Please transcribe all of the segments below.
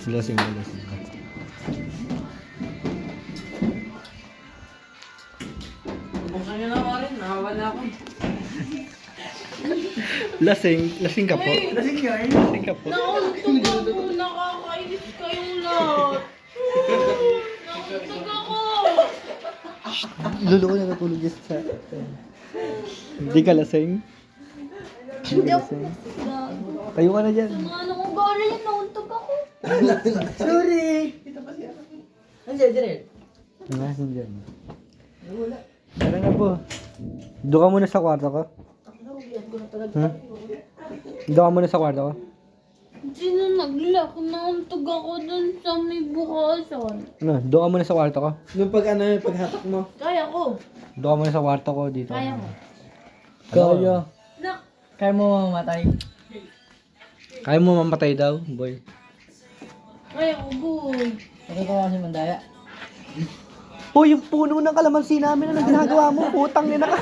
Lasing ka, lasing ka. Buksan nyo na ako rin, nakawala ako. Lasing ka po. Lasing yun? Lasing ka po. Nauntog ako, nakakainis kayong lahat. Nauntog ako. Lolo ko natutulog dyan sa... Hindi ka lasing? Hindi ako lasing? gago. Tayo ka na dyan. Sa mga nung ugali yan, nauntog ako. Sorry! Ito pa siya. Andiyan, dyan. Nasaan dyan? Tara na po. Doon ka muna sa kwarto ko. Doon ka muna sa kwarto ko. Sino nag-lock? Nauntog ako dun sa may bukasan. Ano, doon ka muna sa kwarto ko. Nung pag ano yung paghatak mo. Kaya ko. Doon ka muna sa kwarto ko dito. Kaya ko. Kaya. Nak, Kaya mo mamatay. Kaya mo mamatay daw, boy. kaya ko, boy. Natutuwa si Mandaya. Oh, yung puno ng kalamansi namin na ginagawa mo, putang nila ka.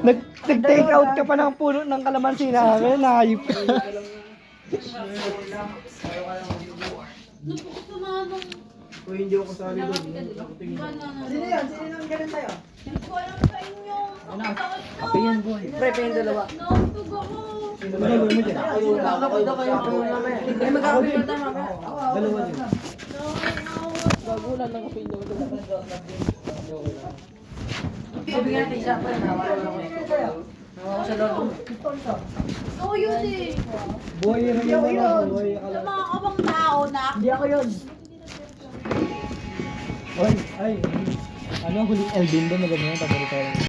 Nag-take out ka pa ng puno ng kalamansi namin, nakayip ka. Napakasamanang Kung hindi ako kasali doon, banana. Sino yan? Sino nang ganun tayo? Hindi ko alam sa inyo. Ang sakit ko. Kape yan, boy. Pre, pa yung dalawa. Nauntog ako. Magkakapit mo dyan. Magkakapit ako yung puno mamaya. Ay, magkakapit mo tayo mamaya. Dalawa din. Bagulan lang kape yung dalawa. Sabi nga natin siya pa, nawalan ako. Nawalan ko sa lolo. Ako yun eh. Boy, yun boy. Sa mga kabang tao na. Hindi ako yun. Ay, ano, huling Elvin doon na ganyan, paborito.